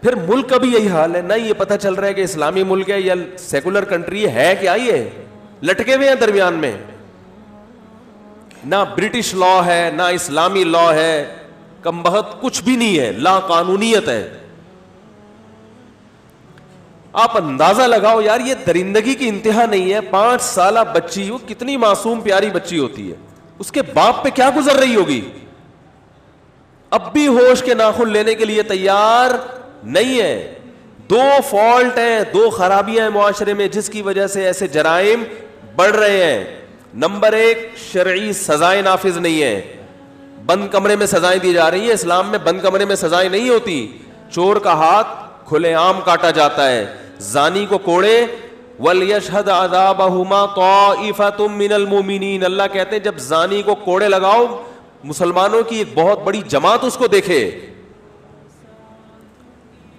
پھر ملک کا بھی یہی حال ہے, نہ یہ پتہ چل رہا ہے کہ اسلامی ملک ہے یا سیکولر کنٹری ہے کیا, یہ لٹکے ہوئے ہیں درمیان میں. نہ برٹش لا ہے نہ اسلامی لا ہے, کم بخت کچھ بھی نہیں ہے, لا قانونیت ہے. آپ اندازہ لگاؤ یار, یہ درندگی کی انتہا نہیں ہے. 5 سالہ بچی, وہ کتنی معصوم پیاری بچی ہوتی ہے, اس کے باپ پہ کیا گزر رہی ہوگی, اب بھی ہوش کے ناخن لینے کے لیے تیار نہیں ہے. 2 فالٹ ہیں, 2 خرابیاں ہیں معاشرے میں جس کی وجہ سے ایسے جرائم بڑھ رہے ہیں. نمبر 1, شرعی سزائیں نافذ نہیں ہیں, بند کمرے میں سزائیں دی جا رہی ہیں. اسلام میں بند کمرے میں سزائیں نہیں ہوتی. چور کا ہاتھ کھلے عام کاٹا جاتا ہے, زانی کو کوڑے. وَلْيَشْهَدْ عَذَابَهُمَا طَائِفَةٌ مِّنَ الْمُؤْمِنِينَ, اللہ کہتے ہیں جب زانی کو کوڑے لگاؤ, مسلمانوں کی ایک بہت بڑی جماعت اس کو دیکھے.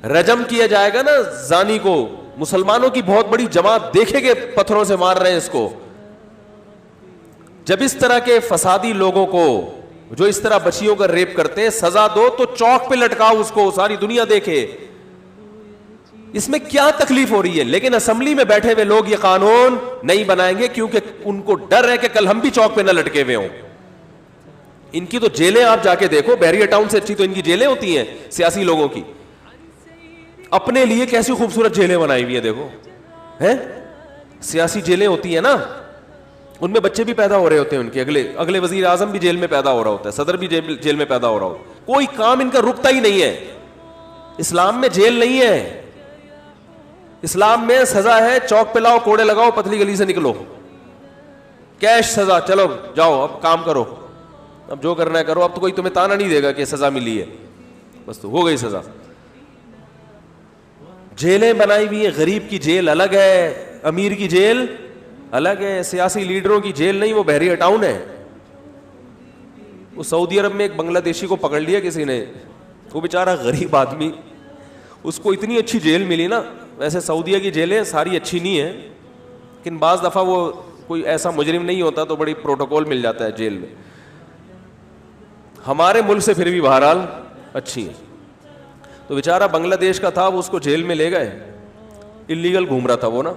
رجم کیا جائے گا نا زانی کو, مسلمانوں کی بہت بڑی جماعت دیکھے کہ پتھروں سے مار رہے ہیں اس کو. جب اس طرح کے فسادی لوگوں کو جو اس طرح بچیوں کا ریپ کرتے ہیں سزا دو تو چوک پہ لٹکاؤ اس کو, ساری دنیا دیکھے. اس میں کیا تکلیف ہو رہی ہے؟ لیکن اسمبلی میں بیٹھے ہوئے لوگ یہ قانون نہیں بنائیں گے کیونکہ ان کو ڈر ہے کہ کل ہم بھی چوک پہ نہ لٹکے ہوئے ہوں. ان کی تو جیلیں آپ جا کے دیکھو, بیریا ٹاؤن سے اچھی تو ان کی جیلیں ہوتی ہیں سیاسی لوگوں کی. اپنے لیے کیسی خوبصورت جیلیں بنائی ہوئی ہیں دیکھو, ہیں سیاسی جیلیں ہوتی ہیں نا, ان میں بچے بھی پیدا ہو رہے ہوتے ہیں ان کے, اگلے وزیر اعظم بھی جیل میں پیدا ہو رہا ہوتا ہے, صدر بھی جیل میں پیدا ہو رہا ہوتا ہے. کوئی کام ان کا رکتا ہی نہیں ہے. اسلام میں جیل نہیں ہے, اسلام میں سزا ہے چوک پہ لاؤ, کوڑے لگاؤ, پتلی گلی سے نکلو, کیش سزا, چلو جاؤ اب کام کرو, اب جو کرنا ہے کرو. اب تو کوئی تمہیں تانا نہیں دے گا کہ سزا ملی ہے, بس تو ہو گئی سزا. جیلیں بنائی ہوئی ہیں, غریب کی جیل الگ ہے, امیر کی جیل الگ ہے. سیاسی لیڈروں کی جیل نہیں, وہ بحریہ ٹاؤن ہے. وہ سعودی عرب میں ایک بنگلہ دیشی کو پکڑ لیا کسی نے, وہ بیچارہ غریب آدمی, اس کو اتنی اچھی جیل ملی نا. ویسے سعودیہ کی جیلیں ساری اچھی نہیں ہیں, لیکن بعض دفعہ وہ کوئی ایسا مجرم نہیں ہوتا تو بڑی پروٹوکول مل جاتا ہے جیل میں. ہمارے ملک سے پھر بھی بہرحال اچھی ہیں. تو بیچارہ بنگلہ دیش کا تھا, وہ اس کو جیل میں لے گئے, اللیگل گھوم رہا تھا وہ نا,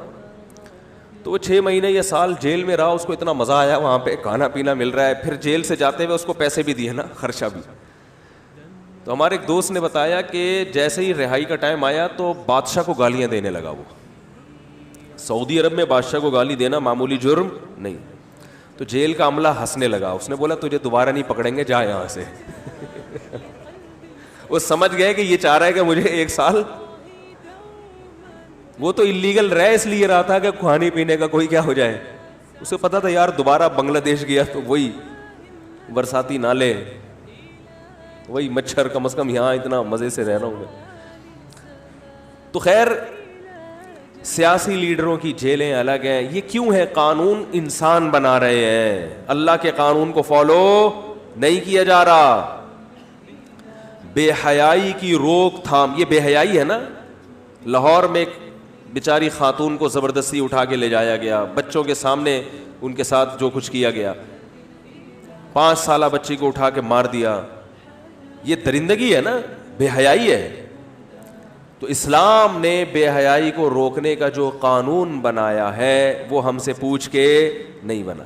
تو وہ 6 مہینے یا سال جیل میں رہا. اس کو اتنا مزہ آیا, وہاں پہ کھانا پینا مل رہا ہے, پھر جیل سے جاتے ہوئے اس کو پیسے بھی دیے نا, خرچہ بھی. تو ہمارے ایک دوست نے بتایا کہ جیسے ہی رہائی کا ٹائم آیا تو بادشاہ کو گالیاں دینے لگا. وہ سعودی عرب میں بادشاہ کو گالی دینا معمولی جرم نہیں. تو جیل کا عملہ ہنسنے لگا, اس نے بولا تجھے دوبارہ نہیں پکڑیں گے, جا یہاں سے. وہ سمجھ گئے کہ یہ چاہ رہا ہے کہ مجھے 1 سال, وہ تو اللیگل رہ اس لیے رہا تھا کہ کھانے پینے کا کوئی کیا ہو جائے. اسے پتا تھا یار دوبارہ بنگلہ دیش گیا تو وہی برساتی نالے, وہی مچھر, کم از کم یہاں اتنا مزے سے رہ رہا ہوں میں. تو خیر سیاسی لیڈروں کی جیلیں الگ ہیں. یہ کیوں ہے؟ قانون انسان بنا رہے ہیں, اللہ کے قانون کو فالو نہیں کیا جا رہا. بے حیائی کی روک تھام, یہ بے حیائی ہے نا. لاہور میں ایک بیچاری خاتون کو زبردستی اٹھا کے لے جایا گیا, بچوں کے سامنے ان کے ساتھ جو کچھ کیا گیا, 5 سالہ بچی کو اٹھا کے مار دیا. یہ درندگی ہے نا, بے حیائی ہے. تو اسلام نے بے حیائی کو روکنے کا جو قانون بنایا ہے وہ ہم سے پوچھ کے نہیں بنا,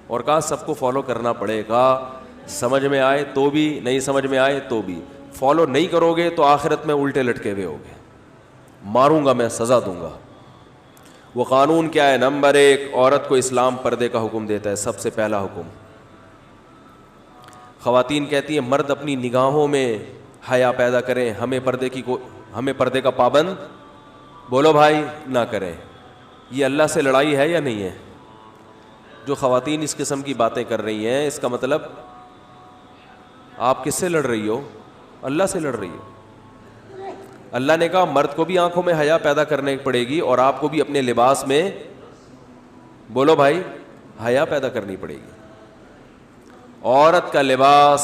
اور کہا سب کو فالو کرنا پڑے گا. سمجھ میں آئے تو بھی, نہیں سمجھ میں آئے تو بھی. فالو نہیں کرو گے تو آخرت میں الٹے لٹکے ہوئے ہوگے, ماروں گا میں, سزا دوں گا. وہ قانون کیا ہے؟ نمبر 1, عورت کو اسلام پردے کا حکم دیتا ہے, سب سے پہلا حکم. خواتین کہتی ہیں مرد اپنی نگاہوں میں حیا پیدا کریں, ہمیں پردے کا پابند بولو بھائی نہ کریں. یہ اللہ سے لڑائی ہے یا نہیں ہے؟ جو خواتین اس قسم کی باتیں کر رہی ہیں, اس کا مطلب آپ کس سے لڑ رہی ہو؟ اللہ سے لڑ رہی ہو. اللہ نے کہا مرد کو بھی آنکھوں میں حیا پیدا کرنے پڑے گی اور آپ کو بھی اپنے لباس میں بولو بھائی حیا پیدا کرنی پڑے گی. عورت کا لباس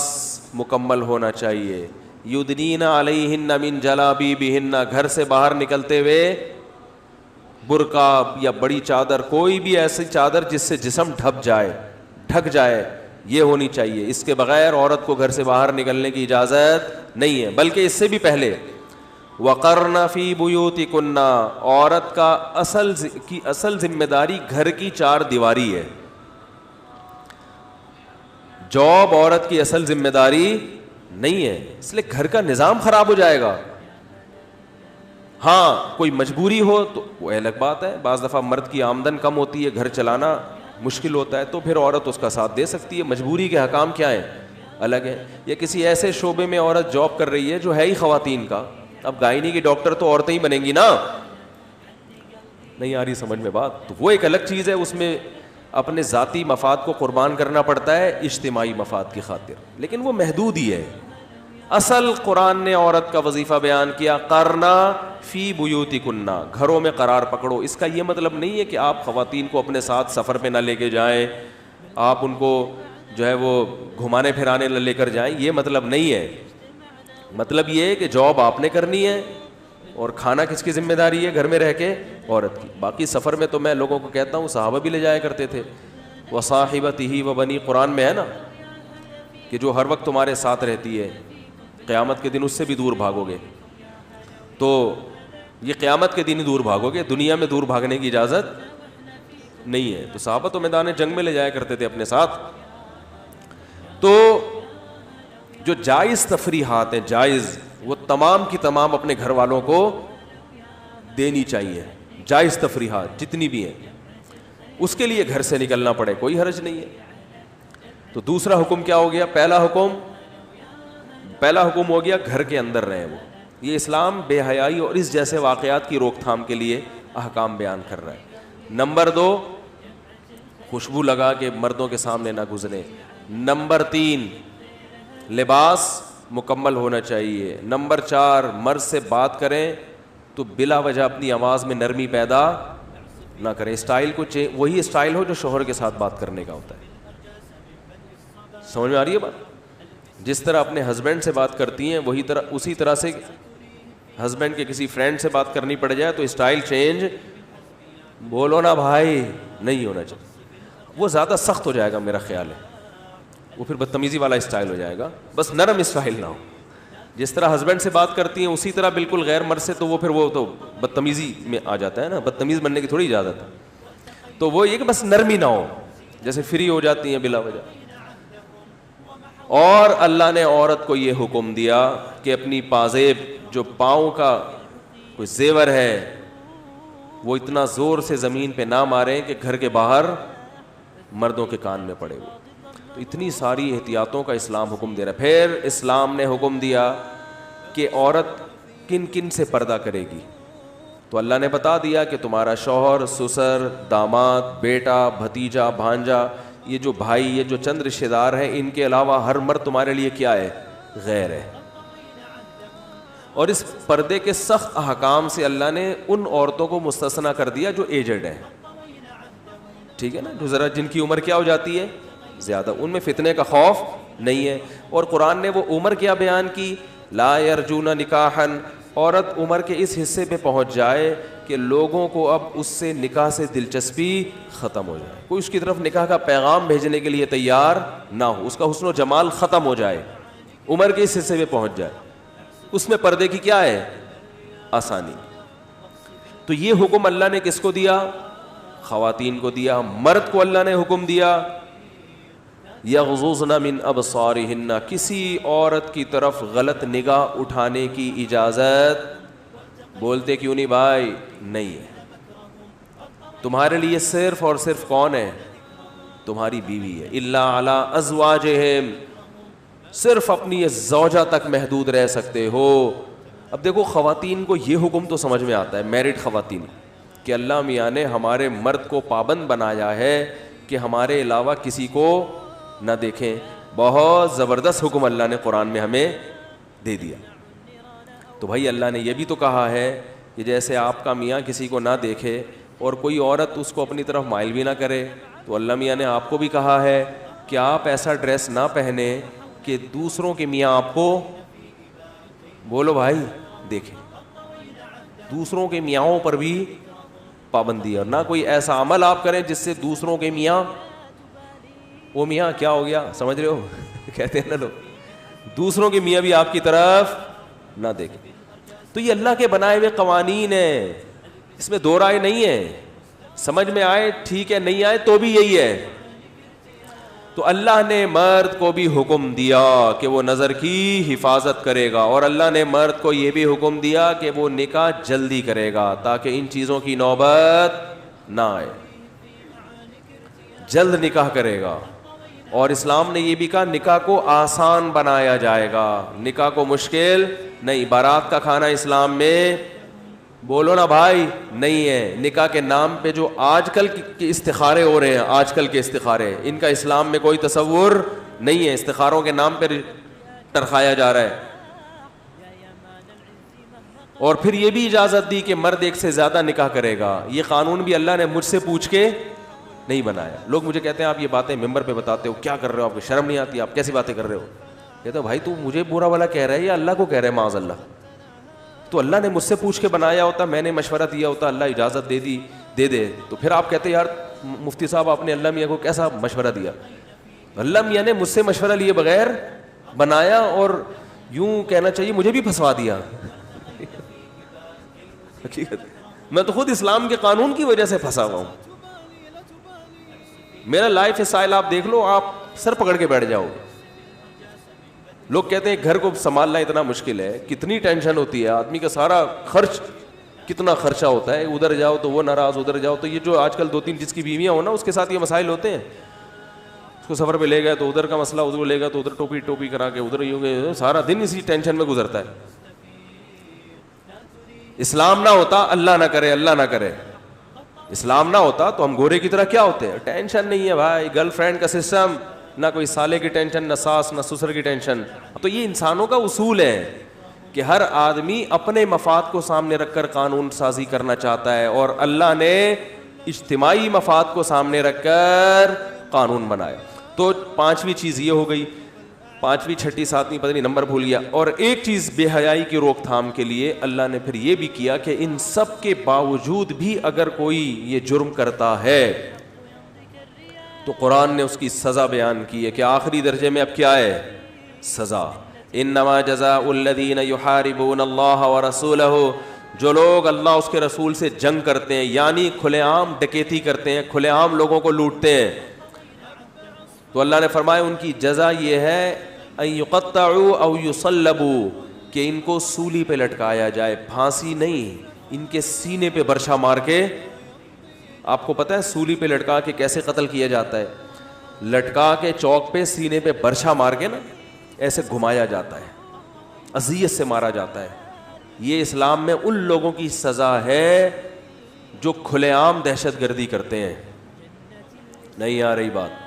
مکمل ہونا چاہیے. یدنین علیہن من جلابیبہن, گھر سے باہر نکلتے ہوئے برقع یا بڑی چادر, کوئی بھی ایسی چادر جس سے جسم ڈھک جائے, یہ ہونی چاہیے. اس کے بغیر عورت کو گھر سے باہر نکلنے کی اجازت نہیں ہے. بلکہ اس سے بھی پہلے وقرن فی بیوتکن، عورت کا اصل ذمہ داری گھر کی چار دیواری ہے. جاب عورت کی اصل ذمہ داری نہیں ہے، اس لیے گھر کا نظام خراب ہو جائے گا. ہاں کوئی مجبوری ہو تو وہ الگ بات ہے، بعض دفعہ مرد کی آمدن کم ہوتی ہے، گھر چلانا مشکل ہوتا ہے، تو پھر عورت اس کا ساتھ دے سکتی ہے. مجبوری کے حکام کیا ہیں؟ الگ ہے. یا کسی ایسے شعبے میں عورت جاب کر رہی ہے جو ہے ہی خواتین کا، اب گائنی کی ڈاکٹر تو عورتیں ہی بنیں گی نا. نہیں آ رہی سمجھ میں بات؟ تو وہ ایک الگ چیز ہے، اس میں اپنے ذاتی مفاد کو قربان کرنا پڑتا ہے اجتماعی مفاد کی خاطر، لیکن وہ محدود ہی ہے. اصل قرآن نے عورت کا وظیفہ بیان کیا، قرنا فی بیوتکن، گھروں میں قرار پکڑو. اس کا یہ مطلب نہیں ہے کہ آپ خواتین کو اپنے ساتھ سفر پہ نہ لے کے جائیں، آپ ان کو جو ہے وہ گھمانے پھرانے نہ لے کر جائیں، یہ مطلب نہیں ہے. مطلب یہ ہے کہ جاب آپ نے کرنی ہے اور کھانا کس کی ذمہ داری ہے گھر میں رہ کے؟ عورت کی. باقی سفر میں تو میں لوگوں کو کہتا ہوں صحابہ بھی لے جایا کرتے تھے. وصاحبتہ وبنی، قرآن میں ہے نا کہ جو ہر وقت تمہارے ساتھ رہتی ہے، قیامت کے دن اس سے بھی دور بھاگو گے. تو یہ قیامت کے دن ہی دور بھاگو گے، دنیا میں دور بھاگنے کی اجازت نہیں ہے. تو صحابہ تو میدان جنگ میں لے جایا کرتے تھے اپنے ساتھ. تو جو جائز تفریحات ہیں، جائز، وہ تمام کی تمام اپنے گھر والوں کو دینی چاہیے. جائز تفریحات جتنی بھی ہیں، اس کے لیے گھر سے نکلنا پڑے کوئی حرج نہیں ہے. تو دوسرا حکم کیا ہو گیا؟ پہلا حکم ہو گیا گھر کے اندر رہیں. وہ یہ اسلام بے حیائی اور اس جیسے واقعات کی روک تھام کے لیے احکام بیان کر رہا ہے. نمبر 2، خوشبو لگا کے مردوں کے سامنے نہ گزرے. نمبر 3، لباس مکمل ہونا چاہیے. نمبر 4، مرد سے بات کریں تو بلا وجہ اپنی آواز میں نرمی پیدا نہ کریں. اسٹائل کو وہی اسٹائل ہو جو شوہر کے ساتھ بات کرنے کا ہوتا ہے. سمجھ میں آ رہی ہے بات؟ جس طرح اپنے ہسبینڈ سے بات کرتی ہیں اسی طرح سے ہسبینڈ کے کسی فرینڈ سے بات کرنی پڑ جائے تو اسٹائل چینج، بولو نا بھائی، نہیں ہونا چاہیے. وہ زیادہ سخت ہو جائے گا میرا خیال ہے، وہ پھر بدتمیزی والا اسٹائل ہو جائے گا. بس نرم اسٹائل نہ ہو. جس طرح ہسبینڈ سے بات کرتی ہیں اسی طرح بالکل غیر مرد سے، تو وہ پھر وہ تو بدتمیزی میں آ جاتا ہے نا، بدتمیز بننے کی تھوڑی اجازت ہے. تو وہ یہ کہ بس نرمی نہ ہو، جیسے فری ہو جاتی ہیں بلا وجہ. اور اللہ نے عورت کو یہ حکم دیا کہ اپنی پازیب، جو پاؤں کا کوئی زیور ہے، وہ اتنا زور سے زمین پہ نہ ماریں کہ گھر کے باہر مردوں کے کان میں پڑے. وہ تو اتنی ساری احتیاطوں کا اسلام حکم دے رہا ہے. پھر اسلام نے حکم دیا کہ عورت کن کن سے پردہ کرے گی. تو اللہ نے بتا دیا کہ تمہارا شوہر، سسر، داماد، بیٹا، بھتیجا، بھانجا، یہ جو بھائی، یہ جو چند رشتہ دار ہیں، ان کے علاوہ ہر مرد تمہارے لیے کیا ہے؟ غیر ہے. اور اس پردے کے سخت احکام سے اللہ نے ان عورتوں کو مستثنا کر دیا جو ایجڈ ہیں. ٹھیک ہے نا، جو ذرا جن کی عمر کیا ہو جاتی ہے؟ زیادہ، ان میں فتنے کا خوف نہیں ہے. اور قرآن نے وہ عمر کیا بیان کی؟ لا یرجون نکاحا، عورت عمر کے اس حصے پہ پہنچ جائے کہ لوگوں کو اب اس سے نکاح سے دلچسپی ختم ہو جائے، کوئی اس کی طرف نکاح کا پیغام بھیجنے کے لیے تیار نہ ہو، اس کا حسن و جمال ختم ہو جائے، عمر کے اس حصے پہ پہنچ جائے. اس میں پردے کی کیا ہے؟ آسانی. تو یہ حکم اللہ نے کس کو دیا؟ خواتین کو دیا. مرد کو اللہ نے حکم دیا یغضضن من ابصارہن، کسی عورت کی طرف غلط نگاہ اٹھانے کی اجازت، بولتے کیوں نہیں بھائی؟ نہیں ہے. تمہارے لیے صرف اور صرف کون ہے؟ تمہاری بیوی ہے. الا علی ازواجہم، صرف اپنی زوجہ تک محدود رہ سکتے ہو. اب دیکھو خواتین کو یہ حکم تو سمجھ میں آتا ہے، میرڈ خواتین، کہ اللہ میاں نے ہمارے مرد کو پابند بنایا ہے کہ ہمارے علاوہ کسی کو نہ دیکھیں. بہت زبردست حکم اللہ نے قرآن میں ہمیں دے دیا. تو بھائی اللہ نے یہ بھی تو کہا ہے کہ جیسے آپ کا میاں کسی کو نہ دیکھے اور کوئی عورت اس کو اپنی طرف مائل بھی نہ کرے، تو اللہ میاں نے آپ کو بھی کہا ہے کہ آپ ایسا ڈریس نہ پہنے کہ دوسروں کے میاں آپ کو، بولو بھائی، دیکھیں. دوسروں کے میاں پر بھی پابندی ہے، اور نہ کوئی ایسا عمل آپ کریں جس سے دوسروں کے میاں، وہ میاں کیا ہو گیا سمجھ رہے ہو کہتے ہیں نا لوگ، دوسروں کے میاں بھی آپ کی طرف نہ دیکھیں. تو یہ اللہ کے بنائے ہوئے قوانین ہیں, اس میں دو رائے نہیں ہے. سمجھ میں آئے ٹھیک ہے, نہیں آئے تو بھی یہی ہے. تو اللہ نے مرد کو بھی حکم دیا کہ وہ نظر کی حفاظت کرے گا, اور اللہ نے مرد کو یہ بھی حکم دیا کہ وہ نکاح جلدی کرے گا تاکہ ان چیزوں کی نوبت نہ آئے. جلد نکاح کرے گا. اور اسلام نے یہ بھی کہا نکاح کو آسان بنایا جائے گا, نکاح کو مشکل نہیں. بارات کا کھانا اسلام میں بولو نا بھائی نہیں ہے. نکاح کے نام پہ جو آج کل کے استخارے ہو رہے ہیں, آج کل کے استخارے, ان کا اسلام میں کوئی تصور نہیں ہے. استخاروں کے نام پہ ٹرخایا جا رہا ہے. اور پھر یہ بھی اجازت دی کہ مرد ایک سے زیادہ نکاح کرے گا. یہ قانون بھی اللہ نے مجھ سے پوچھ کے نہیں بنایا. لوگ مجھے کہتے ہیں آپ یہ باتیں ممبر پہ بتاتے ہو, کیا کر رہے ہو, آپ کو شرم نہیں آتی, آپ کیسی باتیں کر رہے ہو؟ کہتے ہیں بھائی تو مجھے برا والا کہہ رہا ہے یا اللہ کو کہہ رہا ہے معاذ اللہ؟ تو اللہ نے مجھ سے پوچھ کے بنایا ہوتا, میں نے مشورہ دیا ہوتا, اللہ اجازت دے دے تو پھر آپ کہتے یار مفتی صاحب آپ نے اللہ میاں کو کیسا مشورہ دیا؟ اللہ میاں نے مجھ سے مشورہ لیے بغیر بنایا, اور یوں کہنا چاہیے مجھے بھی پھنسوا دیا. حقیقت میں تو خود اسلام کے قانون کی وجہ سے پھنسا ہوا ہوں. میرا لائف اسٹائل آپ دیکھ لو, آپ سر پکڑ کے بیٹھ جاؤ. لوگ کہتے ہیں گھر کو سنبھالنا اتنا مشکل ہے, کتنی ٹینشن ہوتی ہے آدمی کا, سارا خرچ کتنا خرچہ ہوتا ہے, ادھر جاؤ تو وہ ناراض, ادھر جاؤ تو یہ جو آج کل 2-3 جس کی بیویاں ہو نا اس کے ساتھ یہ مسائل ہوتے ہیں. اس کو سفر پہ لے گئے تو ادھر کا مسئلہ, ادھر لے گا تو ادھر ٹوپی کرا کے ادھر ہی ہو گئے, سارا دن اسی ٹینشن میں گزرتا ہے. اسلام نہ ہوتا, اللہ نہ کرے, اللہ نہ کرے, اسلام نہ ہوتا تو ہم گورے کی طرح کیا ہوتے ہیں, ٹینشن نہیں ہے بھائی, گرل فرینڈ کا سسٹم, نہ کوئی سالے کی ٹینشن, نہ ساس نہ سسر کی ٹینشن. تو یہ انسانوں کا اصول ہے کہ ہر آدمی اپنے مفاد کو سامنے رکھ کر قانون سازی کرنا چاہتا ہے, اور اللہ نے اجتماعی مفاد کو سامنے رکھ کر قانون بنایا. تو 5ویں چیز یہ ہو گئی, 5ویں 6ٹھی 7ویں پتہ نہیں نمبر بھول گیا. اور ایک چیز بے حیائی کی روک تھام کے لیے اللہ نے پھر یہ بھی کیا کہ ان سب کے باوجود بھی اگر کوئی یہ جرم کرتا ہے تو قرآن نے اس کی سزا بیان کی ہے کہ آخری درجے میں اب کیا ہے سزا. انما جزاء الذین یحاربون اللہ ورسولہ, جو لوگ اللہ اس کے رسول سے جنگ کرتے ہیں, یعنی کھلے عام ڈکیتی کرتے ہیں, کھلے عام لوگوں کو لوٹتے ہیں, تو اللہ نے فرمایا ان کی جزا یہ ہے ان یقطعوا او یصلبوا, کہ ان کو سولی پہ لٹکایا جائے, پھانسی نہیں, ان کے سینے پہ برچھا مار کے. آپ کو پتہ ہے سولی پہ لٹکا کے کیسے قتل کیا جاتا ہے؟ لٹکا کے چوک پہ سینے پہ برچھا مار کے نا ایسے گھمایا جاتا ہے, اذیت سے مارا جاتا ہے. یہ اسلام میں ان لوگوں کی سزا ہے جو کھلے عام دہشت گردی کرتے ہیں. نہیں آ رہی بات؟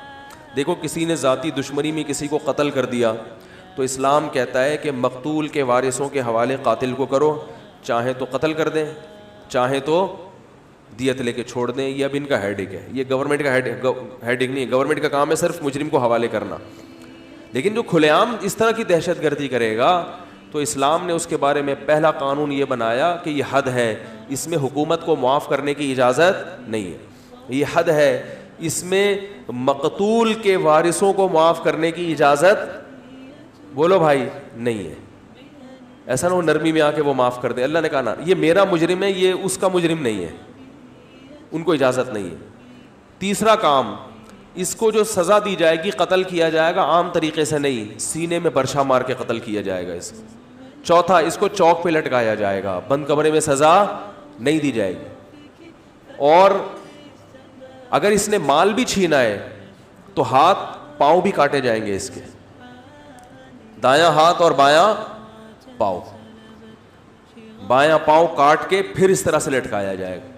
دیکھو کسی نے ذاتی دشمنی میں کسی کو قتل کر دیا تو اسلام کہتا ہے کہ مقتول کے وارثوں کے حوالے قاتل کو کرو, چاہے تو قتل کر دیں, چاہے تو دیت لے کے چھوڑ دیں. یہ اب ان کا ہیڈک ہے, یہ گورنمنٹ کا ہیڈک نہیں ہے. گورنمنٹ کا کام ہے صرف مجرم کو حوالے کرنا. لیکن جو کھلے عام اس طرح کی دہشت گردی کرے گا تو اسلام نے اس کے بارے میں پہلا قانون یہ بنایا کہ یہ حد ہے, اس میں حکومت کو معاف کرنے کی اجازت نہیں ہے. یہ حد ہے, اس میں مقتول کے وارثوں کو معاف کرنے کی اجازت بولو بھائی نہیں ہے. ایسا نہ ہو نرمی میں آ کے وہ معاف کر دے. اللہ نے کہا نا یہ میرا مجرم ہے, یہ اس کا مجرم نہیں ہے, ان کو اجازت نہیں ہے. تیسرا کام, اس کو جو سزا دی جائے گی قتل کیا جائے گا عام طریقے سے نہیں, سینے میں برچھا مار کے قتل کیا جائے گا اس کو. چوتھا, اس کو چوک پہ لٹکایا جائے گا, بند کمرے میں سزا نہیں دی جائے گی. اور اگر اس نے مال بھی چھینا ہے تو ہاتھ پاؤں بھی کاٹے جائیں گے اس کے, دایاں ہاتھ اور بایاں پاؤں, بایاں پاؤں کاٹ کے پھر اس طرح سے لٹکایا جائے گا.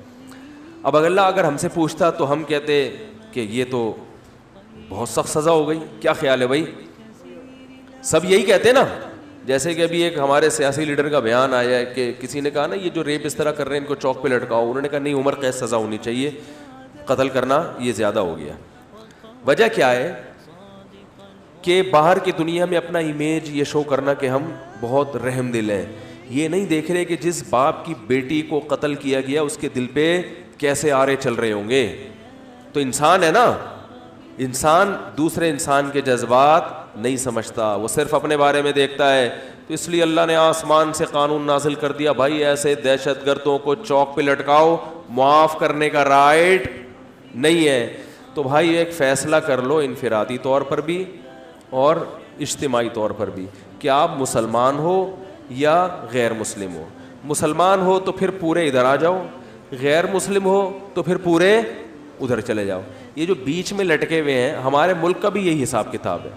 اب اگر ہم سے پوچھتا تو ہم کہتے کہ یہ تو بہت سخت سزا ہو گئی, کیا خیال ہے بھائی؟ سب یہی کہتے نا. جیسے کہ ابھی ایک ہمارے سیاسی لیڈر کا بیان آیا ہے کہ کسی نے کہا نا یہ جو ریپ اس طرح کر رہے ہیں ان کو چوک پہ لٹکاؤ, انہوں نے کہا نہیں عمر قید سزا ہونی چاہیے, قتل کرنا یہ زیادہ ہو گیا. وجہ کیا ہے کہ باہر کی دنیا میں اپنا امیج یہ شو کرنا کہ ہم بہت رحم دل ہیں. یہ نہیں دیکھ رہے کہ جس باپ کی بیٹی کو قتل کیا گیا اس کے دل پہ کیسے آرے چل رہے ہوں گے. تو انسان ہے نا, انسان دوسرے انسان کے جذبات نہیں سمجھتا, وہ صرف اپنے بارے میں دیکھتا ہے. تو اس لیے اللہ نے آسمان سے قانون نازل کر دیا, بھائی ایسے دہشت گردوں کو چوک پہ لٹکاؤ, معاف کرنے کا رائٹ نہیں ہے. تو بھائی ایک فیصلہ کر لو انفرادی طور پر بھی اور اجتماعی طور پر بھی کہ آپ مسلمان ہو یا غیر مسلم ہو. مسلمان ہو تو پھر پورے ادھر آ جاؤ, غیر مسلم ہو تو پھر پورے ادھر چلے جاؤ. یہ جو بیچ میں لٹکے ہوئے ہیں, ہمارے ملک کا بھی یہی حساب کتاب ہے.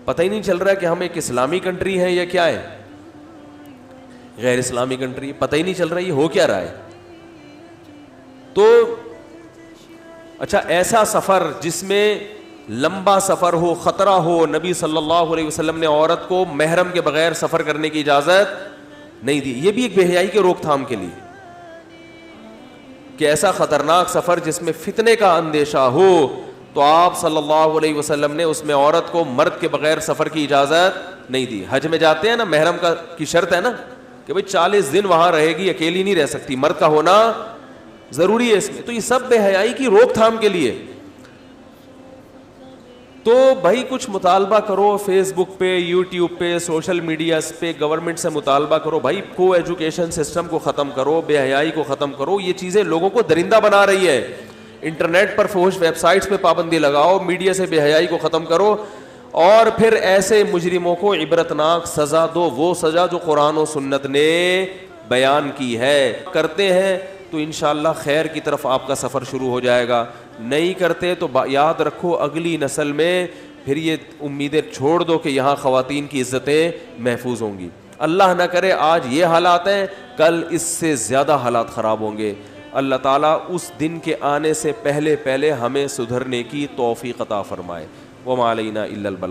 پتہ ہی نہیں چل رہا کہ ہم ایک اسلامی کنٹری ہیں یا کیا ہے, غیر اسلامی کنٹری, پتہ ہی نہیں چل رہا یہ ہو کیا رہا ہے. تو اچھا ایسا سفر جس میں لمبا سفر ہو, خطرہ ہو, نبی صلی اللہ علیہ وسلم نے عورت کو محرم کے بغیر سفر کرنے کی اجازت نہیں دی. یہ بھی ایک بے حیائی کے روک تھام کے لیے کہ ایسا خطرناک سفر جس میں فتنے کا اندیشہ ہو, تو آپ صلی اللہ علیہ وسلم نے اس میں عورت کو مرد کے بغیر سفر کی اجازت نہیں دی. حج میں جاتے ہیں نا, محرم کی شرط ہے نا کہ بھئی 40 دن وہاں رہے گی, اکیلی نہیں رہ سکتی, مرد کا ہونا ضروری ہے اس میں. تو یہ سب بے حیائی کی روک تھام کے لیے. تو بھائی کچھ مطالبہ کرو فیس بک پہ, یوٹیوب پہ, سوشل میڈیا پہ, گورنمنٹ سے مطالبہ کرو بھائی کو ایجوکیشن سسٹم کو ختم کرو, بے حیائی کو ختم کرو. یہ چیزیں لوگوں کو درندہ بنا رہی ہے. انٹرنیٹ پر فحش ویب سائٹس پہ پابندی لگاؤ, میڈیا سے بے حیائی کو ختم کرو, اور پھر ایسے مجرموں کو عبرتناک سزا دو, وہ سزا جو قرآن و سنت نے بیان کی ہے. کرتے ہیں تو انشاءاللہ خیر کی طرف آپ کا سفر شروع ہو جائے گا, نہیں کرتے تو یاد رکھو اگلی نسل میں پھر یہ امیدیں چھوڑ دو کہ یہاں خواتین کی عزتیں محفوظ ہوں گی. اللہ نہ کرے آج یہ حالات ہیں, کل اس سے زیادہ حالات خراب ہوں گے. اللہ تعالیٰ اس دن کے آنے سے پہلے ہمیں سدھرنے کی توفیق عطا فرمائے. وما علینا الا البلاغ.